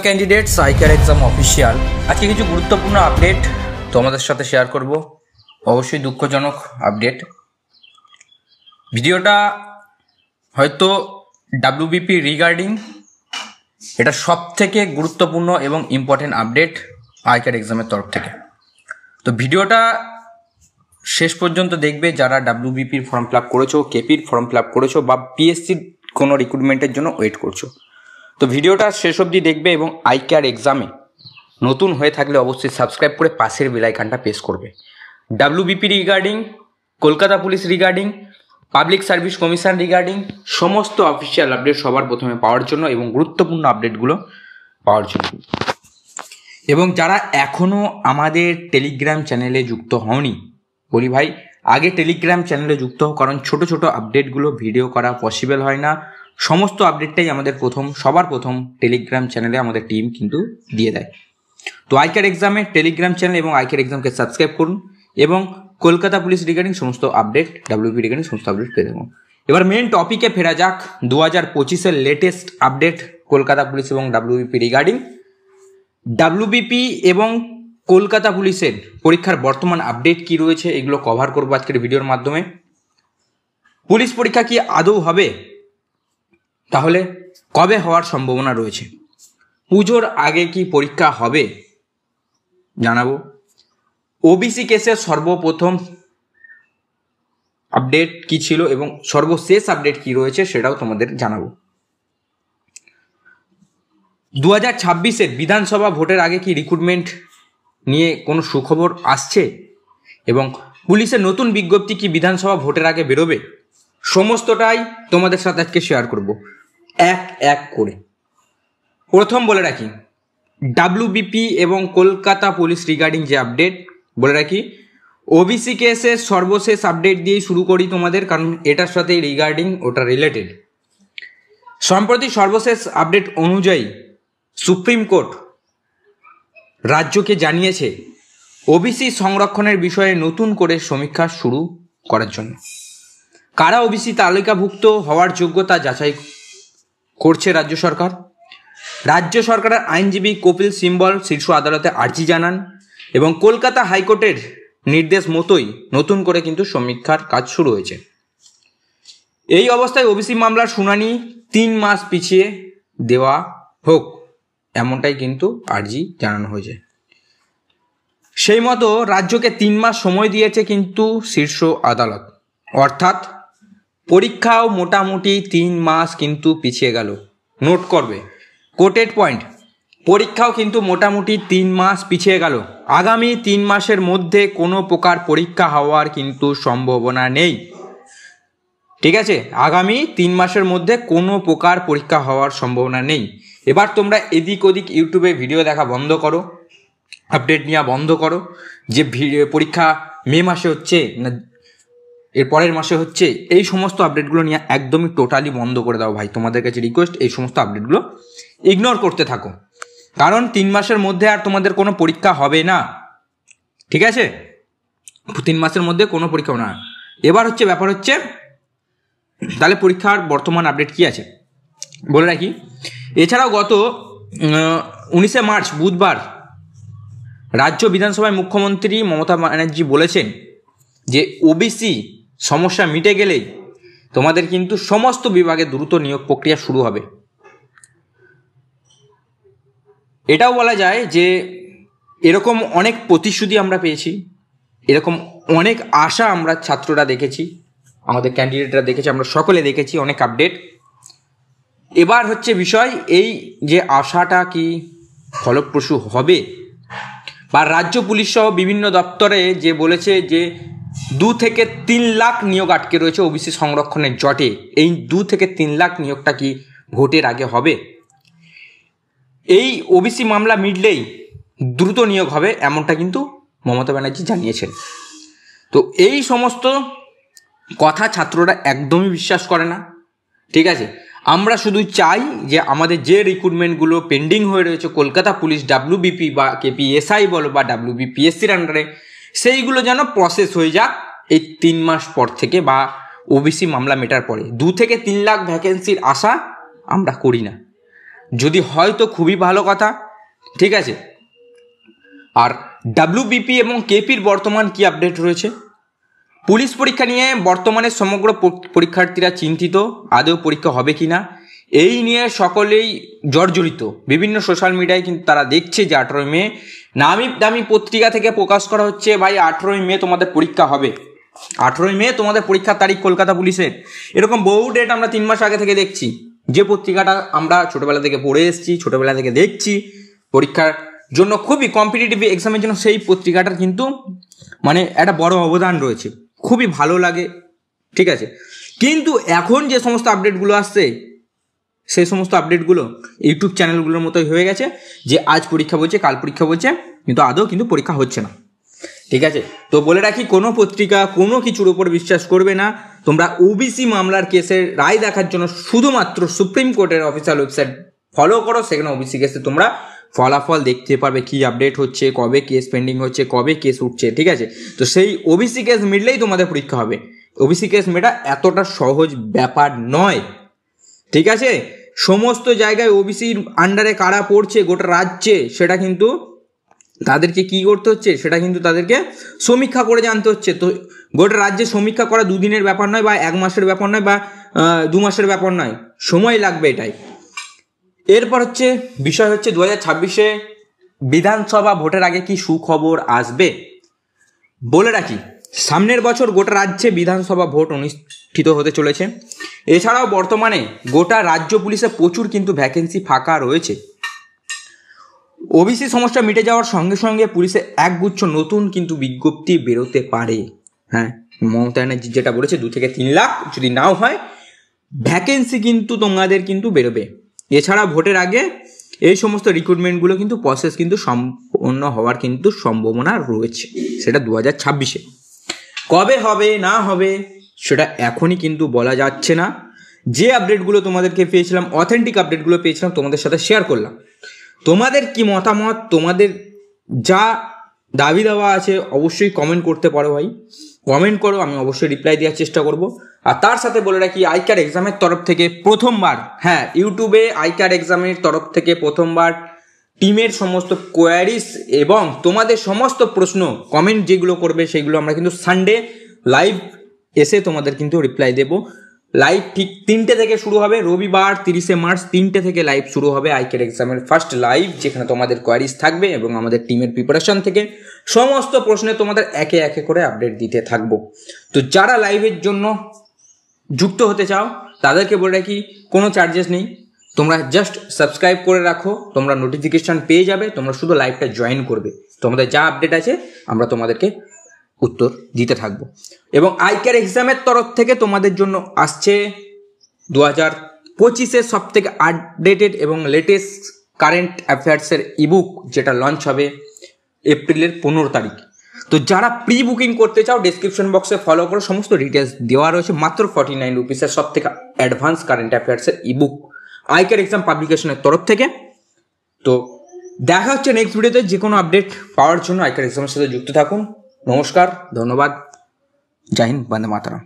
Candidates আইকার exam official আজকে কিছু গুরুত্বপূর্ণ আপডেট তোমাদের সাথে শেয়ার করব। অবশ্যই দুঃখজনক আপডেট। ভিডিওটা হয়তো ডাব্লিউবিপি রিগার্ডিং এটা সব থেকে গুরুত্বপূর্ণ এবং ইম্পর্টেন্ট আপডেট আইকার এক্সামের তরফ থেকে। তো ভিডিওটা শেষ পর্যন্ত দেখবে যারা ডাব্লিউবিপির ফর্ম ফিল আপ করেছো, কেপির ফর্ম ফিল আপ করেছো বা পিএসসির কোনো রিক্রুটমেন্টের জন্য ওয়েট করছো। তো ভিডিওটা শেষ অবধি দেখবে এবং আইকার এক্সামে নতুন হয়ে থাকলে অবশ্যই সাবস্ক্রাইব করে পাশের বেল আইকনটা প্রেস করবে। WBP regarding, Kolkata police regarding, public service commission regarding সমস্ত অফিসিয়াল আপডেট সবার প্রথমে পাওয়ার জন্য এবং গুরুত্বপূর্ণ আপডেটগুলো পাওয়ার জন্য। এবং যারা এখনও আমাদের টেলিগ্রাম চ্যানেলে যুক্ত হওনি, বলি ভাই আগে টেলিগ্রাম চ্যানেলে যুক্ত হও, কারণ ছোট ছোট আপডেটগুলো ভিডিও করা পসিবল হয় না। সমস্ত আপডেটটাই আমাদের সবার প্রথম টেলিগ্রাম চ্যানেলে আমাদের টিম কিন্তু দিয়ে দেয়। তো আইকার এক্সামের টেলিগ্রাম চ্যানেল এবং আইকার এক্সামকে সাবস্ক্রাইব করুন এবং কলকাতা পুলিশ রিগার্ডিং সমস্ত আপডেট, ডাব্লিউপি রিগার্ডিং সমস্ত আপডেট পেয়ে দেবো। এবার মেন টপিকে ফেরা যাক। 2025-এর লেটেস্ট আপডেট কলকাতা পুলিশ এবং ডাব্লিউবিপি রিগার্ডিং। ডাব্লিউবিপি এবং কলকাতা পুলিশের পরীক্ষার বর্তমান আপডেট কি রয়েছে এগুলো কভার করবো আজকের ভিডিওর মাধ্যমে। পুলিশ পরীক্ষা কি আদৌ হবে? তাহলে কবে হওয়ার সম্ভাবনা রয়েছে? পুজোর আগে কি পরীক্ষা হবে জানাবো। ওবিসি কেসের সর্বপ্রথম আপডেট কি ছিল এবং সর্বশেষ আপডেট কি রয়েছে সেটাও তোমাদের জানাবো। 2026-এর বিধানসভা ভোটের আগে কি রিক্রুটমেন্ট নিয়ে কোনো সুখবর আসছে এবং পুলিশের নতুন বিজ্ঞপ্তি কি বিধানসভা ভোটের আগে বেরোবে? সমস্তটাই তোমাদের সাথে আজকে শেয়ার করব এক এক করে। প্রথম বলে রাখি ডাব্লিউবিপি এবং কলকাতা পুলিশ রিগার্ডিং যে আপডেট বলে রাখি, ওবিসি কেসের সর্বশেষ আপডেট দিয়েই শুরু করি তোমাদের, কারণ এটার সাথে রিগার্ডিং ওটা রিলেটেড। সম্প্রতি সর্বশেষ আপডেট অনুযায়ী সুপ্রিম কোর্ট রাজ্যকে জানিয়েছে ওবিসি সংরক্ষণের বিষয়ে নতুন করে সমীক্ষা শুরু করার জন্য। কারা ওবিসি তালিকাভুক্ত হওয়ার যোগ্যতা যাচাই করছে রাজ্য সরকার। রাজ্য সরকারের আইনজীবী কপিল সিব্বল শীর্ষ আদালতে আর্জি জানান এবং কলকাতা হাইকোর্টের নির্দেশ মতোই নতুন করে কিন্তু সমীক্ষার কাজ শুরু হয়েছে। এই অবস্থায় ওবিসি মামলার শুনানি 3 মাস পিছিয়ে দেওয়া হোক এমনটাই কিন্তু আর্জি জানানো হয়েছে। সেই মতো রাজ্যকে 3 মাস সময় দিয়েছে কিন্তু শীর্ষ আদালত, অর্থাৎ পরীক্ষাও মোটামুটি 3 মাস কিন্তু পিছিয়ে গেল। নোট করবে কোটেড পয়েন্ট, পরীক্ষাও কিন্তু মোটামুটি 3 মাস পিছিয়ে গেল। আগামী 3 মাসের মধ্যে কোনো প্রকার পরীক্ষা হওয়ার কিন্তু সম্ভাবনা নেই। ঠিক আছে, আগামী 3 মাসের মধ্যে কোনো প্রকার পরীক্ষা হওয়ার সম্ভাবনা নেই। এবার তোমরা এদিক ওদিক ইউটিউবে ভিডিও দেখা বন্ধ করো, আপডেট নেওয়া বন্ধ করো যে পরীক্ষা মে মাসে হচ্ছে না এর পরের মাসে হচ্ছে, এই সমস্ত আপডেটগুলো নিয়ে একদমই টোটালি বন্ধ করে দাও ভাই। তোমাদের কাছে রিকোয়েস্ট, এই সমস্ত আপডেটগুলো ইগনোর করতে থাকো, কারণ 3 মাসের মধ্যে আর তোমাদের কোনো পরীক্ষা হবে না। ঠিক আছে, 3 মাসের মধ্যে কোনো পরীক্ষা হবে না। এবার ব্যাপার হচ্ছে তাহলে পরীক্ষার বর্তমান আপডেট কি আছে বলে রাখি। এছাড়াও গত 19শে মার্চ বুধবার রাজ্য বিধানসভায় মুখ্যমন্ত্রী মমতা ব্যানার্জি বলেছেন যে ওবিসি সমস্যা মিটে গেলেই তোমাদের কিন্তু সমস্ত বিভাগে দ্রুত নিয়োগ প্রক্রিয়া শুরু হবে। এটাও বলা যায় যে এরকম অনেক প্রতিশ্রুতি আমরা পেয়েছি, এরকম অনেক আশা আমরা ছাত্ররা দেখেছি, আমাদের ক্যান্ডিডেটরা দেখেছি, আমরা সকলে দেখেছি অনেক আপডেট। এবার বিষয় এই যে আশাটা কি ফলপ্রসূ হবে, বা রাজ্য পুলিশ সহ বিভিন্ন দপ্তরে যে বলেছে যে 2 থেকে 3 লাখ নিয়োগ আটকে রয়েছে ওবিসি সংরক্ষণের জটে, এই 2 থেকে 3 লাখ নিয়োগটা কি ভোটের আগে হবে? এই ওবিসি মামলা মিটলেই দ্রুত নিয়োগ হবে এমনটা কিন্তু মমতা ব্যানার্জি জানিয়েছেন। তো এই সমস্ত কথা ছাত্ররা একদমই বিশ্বাস করে না। ঠিক আছে, আমরা শুধু চাই যে আমাদের যে রিক্রুটমেন্টগুলো পেন্ডিং হয়ে রয়েছে কলকাতা পুলিশ, ডাব্লিউবিপি বা কেপিএসআই বলো বা ডাব্লিউবিপিএসসির আন্ডারে, সেইগুলো যেন প্রসেস হয়ে যাক এই 3 মাস পর থেকে বা ওবিসি মামলা মেটার পরে। 2 থেকে 3 লাখ ভ্যাকেন্সির আশা আমরা করি না। যদি হয় তো খুবই ভালো কথা, ঠিক আছে। আর ডাব্লিউবিপি এবং কেপির বর্তমান কি আপডেট রয়েছে? পুলিশ পরীক্ষা নিয়ে বর্তমানে সমগ্র পরীক্ষার্থীরা চিন্তিত, আদৌ পরীক্ষা হবে কি না এই নিয়ে সকলেই জর্জরিত। বিভিন্ন সোশ্যাল মিডিয়ায় কিন্তু তারা দেখছে যে 18ই মে নামি দামি পত্রিকা থেকে প্রকাশ করা হচ্ছে, ভাই 18ই মে তোমাদের পরীক্ষা হবে, 18ই মে তোমাদের পরীক্ষার তারিখ কলকাতা পুলিশের। এরকম বহু ডেট আমরা 3 মাস আগে থেকে দেখছি, যে পত্রিকাটা আমরা ছোটবেলা থেকে পড়ে এসেছি, ছোটবেলা থেকে দেখছি, পরীক্ষার জন্য খুবই কম্পিটিটিভ এক্সামের জন্য সেই পত্রিকাটার কিন্তু মানে একটা বড় অবদান রয়েছে, খুবই ভালো লাগে, ঠিক আছে। কিন্তু এখন যে সমস্ত আপডেটগুলো আসছে সেই সমস্ত আপডেটগুলো ইউটিউব চ্যানেলগুলোর মতোই হয়ে গেছে, যে আজ পরীক্ষা বলছে, কাল পরীক্ষা বলছে, কিন্তু আদৌ কিন্তু পরীক্ষা হচ্ছে না, ঠিক আছে। তো বলে রাখি, কোনো পত্রিকা কোনো কিছুর উপর বিশ্বাস করবে না। তোমরা ওবিসি মামলার কেসের রায় দেখার জন্য শুধুমাত্র সুপ্রিম কোর্টের অফিসিয়াল ওয়েবসাইট ফলো করো, সেখানে ওবিসি কেসে তোমরা ফলাফল দেখতে পারবে, কি আপডেট হচ্ছে, কবে কেস পেন্ডিং হচ্ছে, কবে কেস উঠছে, ঠিক আছে। তো সেই ওবিসি কেস মিটলেই তোমাদের পরীক্ষা হবে। ওবিসি কেস মেটা এতটা সহজ ব্যাপার নয়, ঠিক আছে। সমস্ত জায়গায় ওবিসির আন্ডারে কারা পড়ছে গোটা রাজ্যে, সেটা কিন্তু তাদেরকে কি করতে হচ্ছে, সেটা কিন্তু তাদেরকে সমীক্ষা করে জানতে হচ্ছে। তো গোটা রাজ্যে সমীক্ষা করা 2 দিনের ব্যাপার নয়, বা 1 মাসের ব্যাপার নয়, বা 2 মাসের ব্যাপার নয়, সময় লাগবে এটাই। এরপর হচ্ছে বিষয় হচ্ছে 2026-এ বিধানসভা ভোটের আগে কি সুখবর আসবে? বলে রাখি, সামনের বছর গোটা রাজ্যে বিধানসভা ভোট অনুষ্ঠিত হতে চলেছে। এছাড়াও বর্তমানে গোটা রাজ্য পুলিশে প্রচুর কিন্তু ভ্যাকেন্সি ফাঁকা রয়েছে। ওবিসি সমস্যা মিটে যাওয়ার সঙ্গে সঙ্গে পুলিশে একগুচ্ছ নতুন কিন্তু বিজ্ঞপ্তি বেরোতে পারে। হ্যাঁ, মমতা ব্যানার্জি যেটা বলেছে 2 থেকে 3 লাখ, যদি নাও হয় ভ্যাকেন্সি কিন্তু তোমাদের কিন্তু বেরোবে। এছাড়া ভোটের আগে এই সমস্ত রিক্রুটমেন্টগুলো কিন্তু প্রসেস কিন্তু সম্পন্ন হওয়ার কিন্তু সম্ভাবনা রয়েছে, সেটা 2026-এ। কবে হবে না হবে সেটা এখনই কিন্তু বলা যাচ্ছে না। যে আপডেটগুলো তোমাদেরকে পেয়েছিলাম, অথেন্টিক আপডেটগুলো পেয়েছিলাম, তোমাদের সাথে শেয়ার করলাম। তোমাদের কি মতামত, তোমাদের যা দাবি দেওয়া আছে অবশ্যই কমেন্ট করতে পারো ভাই, কমেন্ট করো, আমি অবশ্যই রিপ্লাই দেওয়ার চেষ্টা করব। আর তার সাথে বলে রাখি, আইকার এক্সামের তরফ থেকে প্রথমবার, হ্যাঁ, ইউটিউবে আইকার এক্সামের তরফ থেকে প্রথমবার টিমের সমস্ত কোয়ারিজ এবং তোমাদের সমস্ত প্রশ্ন কমেন্ট যেগুলো করবে সেগুলো আমরা কিন্তু সানডে লাইভ এসে তোমাদের কিন্তু রিপ্লাই দেব। লাইভ ঠিক 3টে থেকে শুরু হবে, রবিবার 30শে মার্চ 3টে থেকে লাইভ শুরু হবে আইকার এক্সামের ফার্স্ট লাইভ, যেখানে তোমাদের কোয়ারিজ থাকবে এবং আমাদের টিমের প্রিপারেশন থেকে সমস্ত প্রশ্নে তোমাদের একে একে করে আপডেট দিতে থাকবো। তো যারা লাইভের জন্য যুক্ত হতে চাও তাদেরকে বলে রাখি, কোনো চার্জেস নেই, তোমরা জাস্ট সাবস্ক্রাইব করে রাখো, তোমরা নোটিফিকেশন পেয়ে যাবে, তোমরা শুধু লাইভটা জয়েন করবে, তোমাদের যা আপডেট আছে আমরা তোমাদেরকে উত্তর দিতে থাকবো। এবং আইকার এক্সামের তরফ থেকে তোমাদের জন্য আসছে 2025-এর সব থেকে আপডেটেড এবং লেটেস্ট কারেন্ট অ্যাফেয়ার্সের ইবুক, যেটা লঞ্চ হবে এপ্রিলের 15 তারিখ। তো যারা প্রি বুকিং করতে চাও ডেসক্রিপশন বক্সে ফলো করো, সমস্ত ডিটেলস দেওয়া রয়েছে। মাত্র 49 রুপিসের সব থেকে অ্যাডভান্স কারেন্ট অ্যাফেয়ার্সের ইবুক আইকার এক্সাম পাবলিকেশনের তরফ থেকে। তো দেখা হচ্ছে নেক্সট ভিডিওতে। যে কোনো আপডেট পাওয়ার জন্য আইকার এক্সামের সাথে যুক্ত থাকুন। নমস্কার, ধন্যবাদ, জয় হিন্দ, বন্দে মাতরম।